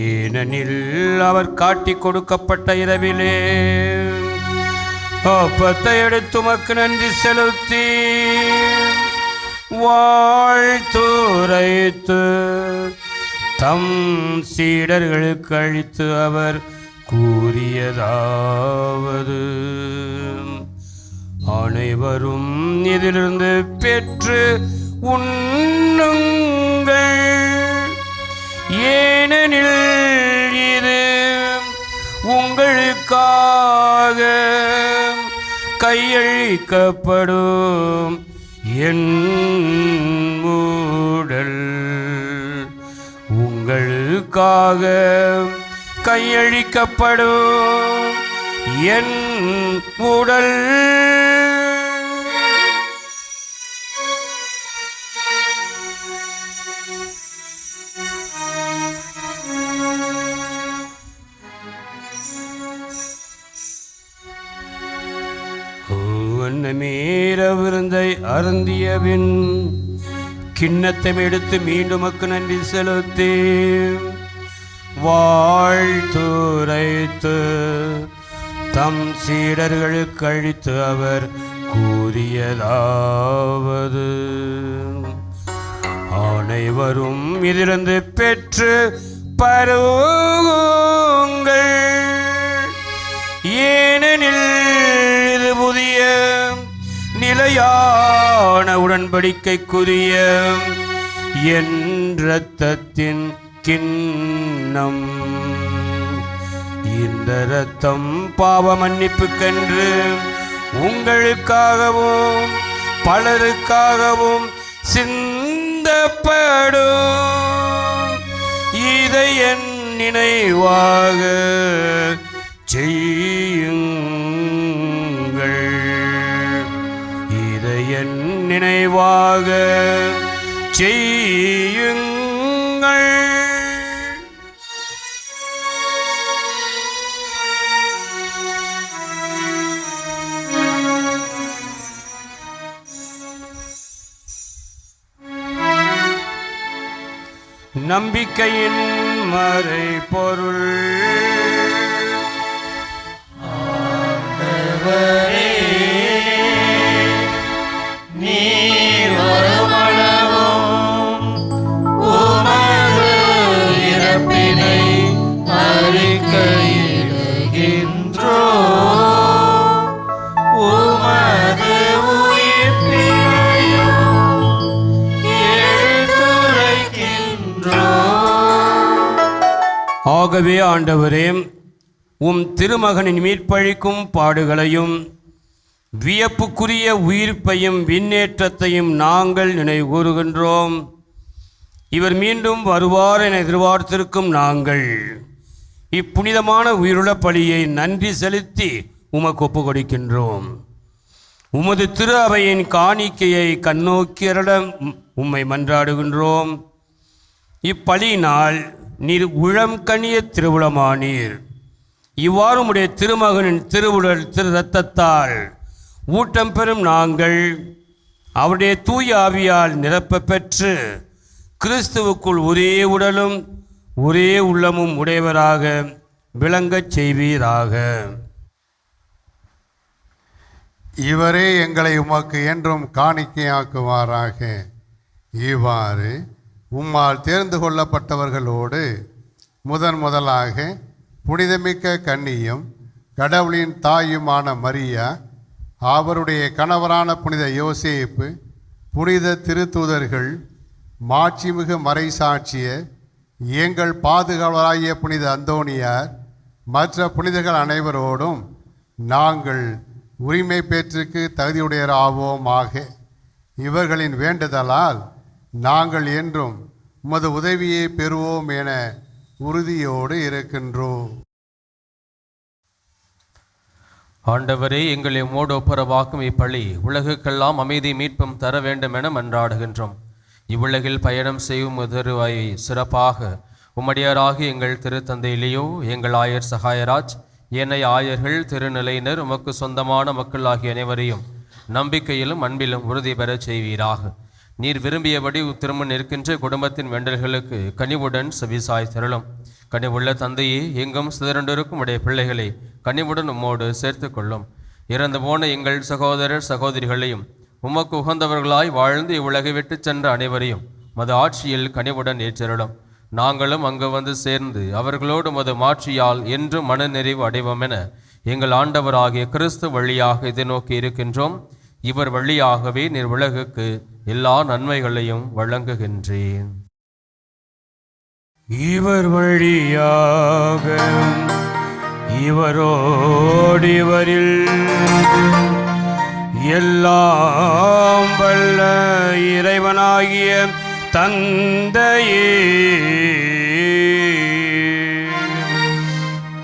[SPEAKER 3] ஏனெனில் அவர் காட்டிக் கொடுக்கப்பட்ட இரவிலே அப்பத்தை எடுத்து உமக்கு நன்றி செலுத்தி வாழ்த்துரைத்து தம் சீடர்களுக்கு அளித்து அவர் கூறியதாவது: அனைவரும் இதிலிருந்து பெற்று உண்ணுங்கள், ஏனெனில் இது உங்களுக்காக கையளிக்கப்படும் என் உடல். உங்களுக்காக கையளிக்கப்படும் என் உடல். மீற விருந்தை அருந்தியபின் கிண்ணத்தை எடுத்து மீண்டும் நன்றி செலுத்தி வாழ்த்துரைத்து தம் சீடர்களுக்கு அளித்து அவர் கூறியதாவது: அனைவரும் இதிலிருந்து பெற்று பருகுங்கள், ஏனெனில் இது புதிய நிலையான உடன்படிக்கைக்குரிய என் இரத்தத்தின் கிண்ணம். இந்த இரத்தம் பாவ மன்னிப்புக்கென்று உங்களுக்காகவும் பலருக்காகவும் சிந்தப்படும். இதை என் நினைவாக செய்யுங்கள். இதை என் நினைவாக செய்யுங்கள். நம்பிக்கையின் மறை பொருள்.
[SPEAKER 5] நீர் ஒருமளவும் உமது இறப்பினை அறிக்கையிடுகின்றோம், உமது உயிர்ப்பினையும் எடுத்துரைக்கின்றோம்.
[SPEAKER 3] ஆகவே ஆண்டவரே, உம் திருமகனின் மீட்பளிக்கும் பாடுகளையும் வியப்புக்குரிய உயிர்ப்பையும் விண்ணேற்றத்தையும் நாங்கள் நினைவுகூறுகின்றோம். இவர் மீண்டும் வருவார் என எதிர்பார்த்திருக்கும் நாங்கள் இப்புனிதமான உயிருள்ள பலியை நன்றி செலுத்தி உமக்கு ஒப்பு கொடுக்கின்றோம். உமது திரு அவையின் காணிக்கையை கண்ணோக்கியருட உம்மை மன்றாடுகின்றோம். இப்பலியினால் நீர் உளம் கனிய திருவுளமானீர். இவ்வாறு உம்முடைய திருமகனின் திருவுடல் திரு இரத்தத்தால் ஊட்டம் பெறும் நாங்கள் அவருடைய தூய ஆவியால் நிரப்ப பெற்று கிறிஸ்துவுக்குள் ஒரே உடலும் ஒரே உள்ளமும் உடையவராக விளங்கச் செய்வீராக.
[SPEAKER 4] இவரே எங்களை உமக்கு என்றும் காணிக்கையாக்குவாராக. இவ்வாறு உம்மால் தேர்ந்து கொள்ளப்பட்டவர்களோடு முதலாக புனிதமிக்க கன்னியும் கடவுளின் தாயுமான மரியா, அவருடைய கணவரான புனித யோசேப்பு, புனித திருத்தூதர்கள், மாட்சிமிகு மறைசாட்சியர், எங்கள் பாதுகாவலராகிய புனித அந்தோணியார், மற்ற புனிதர்கள் அனைவரோடும் நாங்கள் உரிமை பேற்றுக்கு தகுதியுடையராவோமாக. இவர்களின் வேண்டுதலால் நாங்கள் என்றும் உமது உதவியை பெறுவோம் என உறுதியோடு இருக்கின்றோம்.
[SPEAKER 9] ஆண்டவரே, எங்களை உம்மோடு ஒப்புரவாக்கும் இப்பள்ளி உலகுக்கெல்லாம் அமைதி மீட்பும் தர வேண்டும் என மன்றாடுகின்றோம். இவ்வுலகில் பயணம் செய்யும் உதருவாயை சிறப்பாக உம்மடியாராகி எங்கள் திருத்தந்தையிலேயோ எங்கள் ஆயர் சகாயராஜ், ஏனைய ஆயர்கள், திருநிலையினர், உமக்கு சொந்தமான மக்கள் ஆகிய அனைவரையும் நம்பிக்கையிலும் அன்பிலும் உறுதி பெறச் செய்வீராக. நீர் விரும்பியபடி திரும்ப நிற்கின்ற குடும்பத்தின் வேண்டல்களுக்கு கனிவுடன் செவிசாய் திரளும். கனிவுள்ள தந்தையே, எங்கும் சிதறண்டிருக்கும் உடைய பிள்ளைகளை கனிவுடன் உம்மோடு சேர்த்து கொள்ளும். இறந்து போன எங்கள் சகோதரர் சகோதரிகளையும் உமக்கு உகந்தவர்களாய் வாழ்ந்து இவ்வுலகை விட்டு சென்ற அனைவரையும் மது ஆட்சியில் கனிவுடன் ஏற்றருளும். நாங்களும் அங்கு வந்து சேர்ந்து அவர்களோடு மது மாட்சியால் என்றும் மனநிறைவு அடைவோம் என எங்கள் ஆண்டவராகிய கிறிஸ்து வழியாக இதை நோக்கி இருக்கின்றோம். இவர் வழியாகவே நீர் உலகுக்கு எல்லா நன்மைகளையும் வழங்குகின்றேன்.
[SPEAKER 3] இவர் வழியாக இவரோடு இவரில் எல்லாம் வல்ல இறைவனாகிய தந்தையே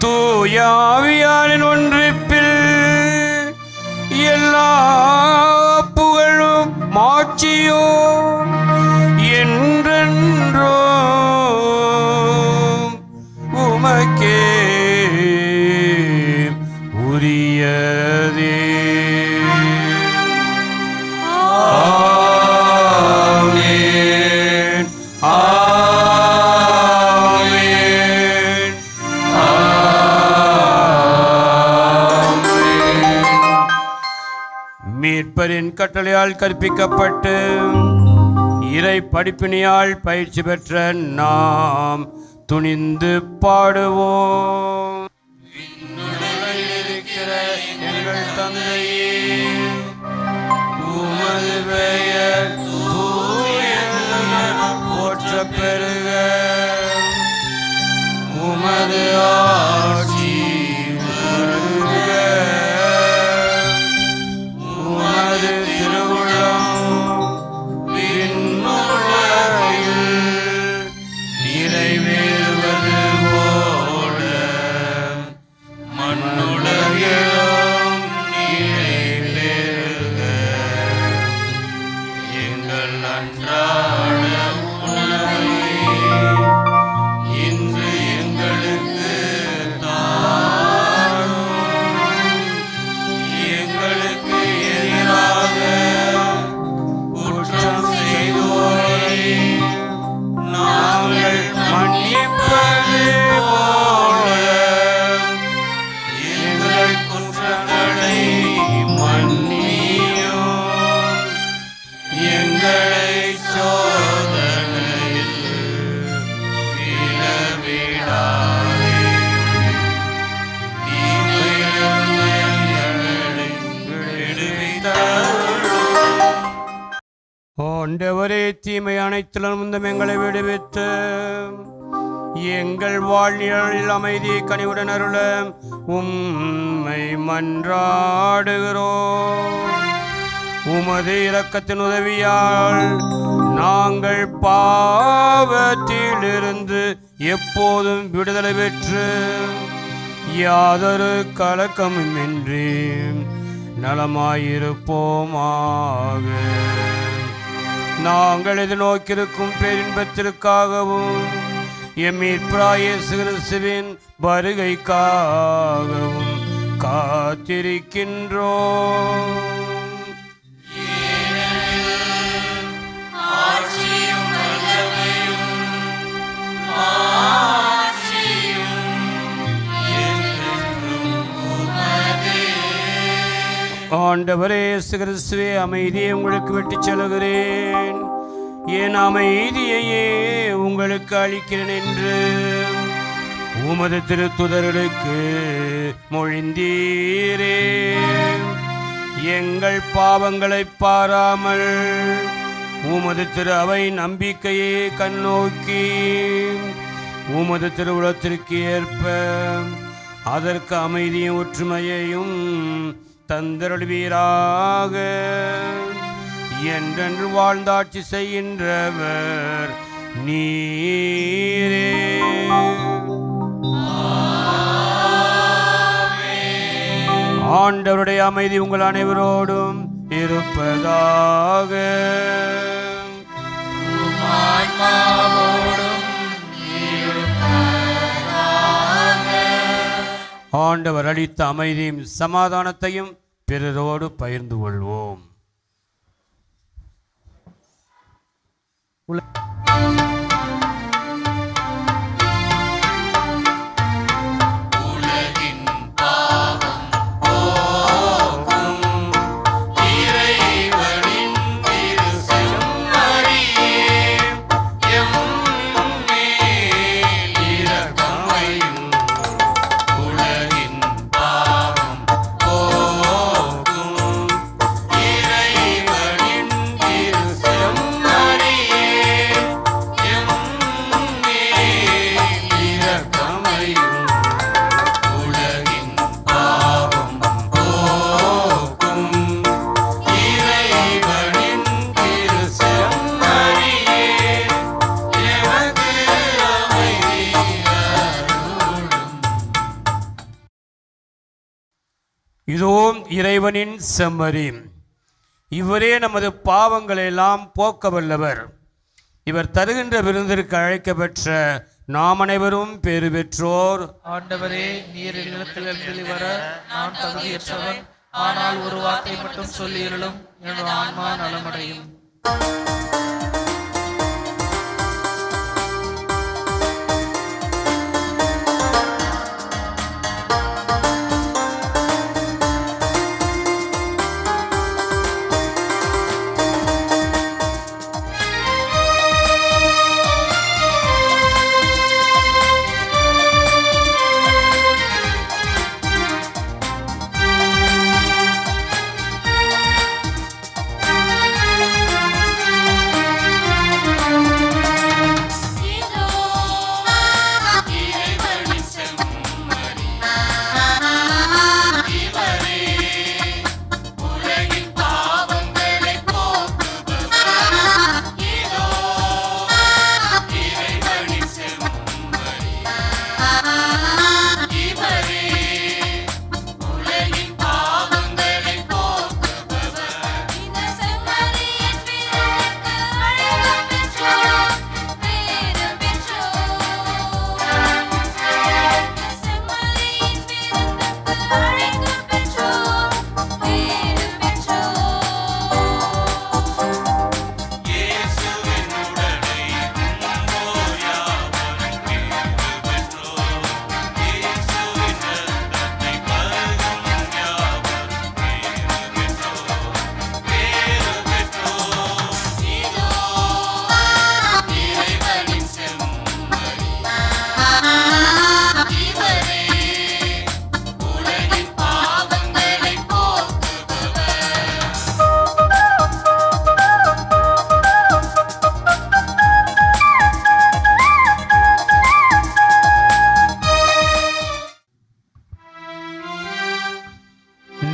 [SPEAKER 3] தூய ஆவியாரின் ஒன்றிப்பில் எல்லா புகழும் மாட்சியும் என்றென்றோ உமக்கே உரியதே. ஆமென். ஆமென். ஆமென். மீட்பரின் கட்டளையால் கற்பிக்கப்பட்டு இறை படிப்பினையால் பயிற்சி பெற்ற நாம் துணிந்து பாடுவோம். இருக்கிற எங்கள் தந்தையே, உமது பெயர் தூயதென போற்றப் பெறுக. உமது ஆட்சி வருக. உமது திருவுளம் விண்ணுலகில் நிறைவேறுவது போல மண்ணுலகிலும் நிறைவேறுக. எங்கள் அன்றாட உணவை இன்று எங்களுக்கு தாரும். எங்களுக்கு எதிராக குற்றம் செய்தோரை நாங்கள் மன்னிப்பது போல எங்கள் குற்றங்களை மன்னியும். எங்களை சோதனையில் விழவிடாதேயும். தீமையிலிருந்து எங்களை விடுவித்தருளும். ஆண்டவரே, தீமை அனைத்திலும் எங்களை விடுவித்து எங்கள் வாழ்நிலையில் அமைதியை கனிவுடன் அருள உம்மை மன்றாடுகிறோம். உமது இரக்கத்தின் உதவியால் நாங்கள் பாவத்திலிருந்து எப்போதும் விடுதலை பெற்று யாதொரு கலக்கமுமின்றி நலமாயிருப்போமாக. நாங்கள் எதிர்நோக்கியிருக்கும் பேரின்பத்திற்காகவும் எம் மீட்பராகிய இயேசு கிறிஸ்துவின் வருகைக்காகவும் காத்திருக்கின்றோம். ஆண்டவரே இயேசு கிறிஸ்துவே, அமைதியை உங்களுக்கு விட்டுச் செல்கிறேன், என் அமைதியையே உங்களுக்கு அளிக்கிறேன் என்று உமது திருத்துதர்களுக்கு மொழிந்தீரே. எங்கள் பாவங்களை பாராமல் உமது திரு அவை நம்பிக்கையை கண்ணோக்கி உமது திருவுளத்திற்கு ஏற்ப அதற்கு அமைதியும் ஒற்றுமையையும் தந்தருள்வீராக. என்றென்று வாழ்ந்தாட்சி செய்கின்றவர் நீரே. ஆண்டவருடைய அமைதி உங்கள் அனைவரோடும் இருப்பதாக. ஆண்டவர் அளித்த அமைதியும் சமாதானத்தையும் பிறரோடு பகிர்ந்து கொள்வோம்.
[SPEAKER 5] உலகின் பாவம்
[SPEAKER 3] இறைவனின் செம்மறி. இவரே நமது பாவங்களை எல்லாம் போக்க வல்லவர். இவர் தருகின்ற விருந்திற்கு அழைக்கப்பெற்ற நாம் அனைவரும் பேறு பெற்றோர்.
[SPEAKER 5] ஆண்டவரே, நீர் இல்லத்தில் வர நான் தகுதியற்றவன். ஆனால் ஒரு வார்த்தை மட்டும் சொல்லியிருளும், எனது ஆன்மா நலமடையும்.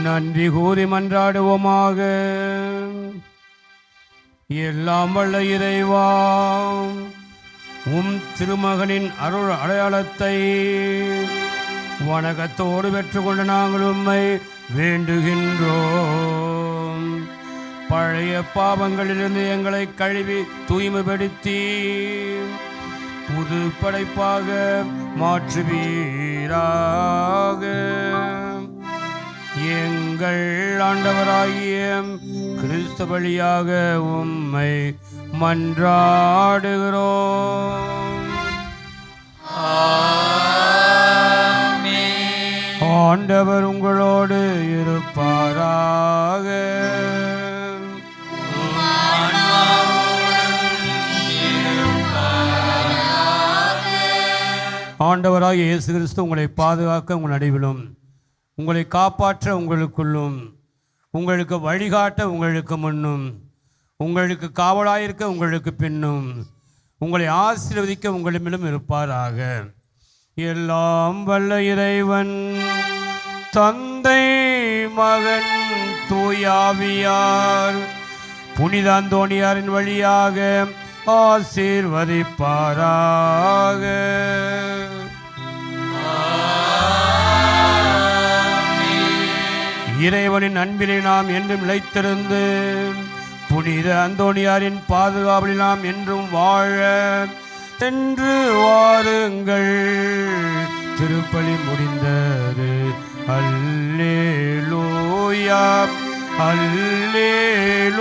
[SPEAKER 3] நன்றி கூறி மன்றாடுவோமாக. எல்லாம் வல்ல இறைவா, உம் திருமகனின் அருள் அடையாளத்தை வணக்கத்தோடு பெற்றுக்கொண்டு நாங்கள் உம்மை வேண்டுகின்றோம். பழைய பாவங்களிலிருந்து எங்களை கழுவி தூய்மைப்படுத்தி புது படைப்பாக மாற்றுவீராக. எங்கள் ஆண்டவராகிய கிறிஸ்து வழியாக உம்மை மன்றாடுகிறோம். ஆண்டவர் உங்களோடு இருப்பாராக. ஆண்டவராகிய இயேசு கிறிஸ்து உங்களை பாதுகாக்க உங்கள் நடுவிலும், உங்களை காப்பாற்ற உங்களுக்குள்ளும், உங்களுக்கு வழிகாட்ட உங்களுக்கு முன்னும், உங்களுக்கு காவலாயிருக்க உங்களுக்கு பின்னும், உங்களை ஆசீர்வதிக்க உங்களிடமிலும் இருப்பாராக. எல்லாம் வல்ல இறைவன் தந்தை, மகன், தூயாவியார் புனித அந்தோணியாரின் வழியாக ஆசீர்வதிப்பாராக. இறைவனின் அன்பிலே நாம் என்றும் நிலைத்திருந்து புனித அந்தோணியாரின் பாதுகாவலில் நாம் என்றும் வாழ சென்று வாருங்கள். திருப்பலி முடிந்தது. அல்லேலூயா, அல்லேலூயா.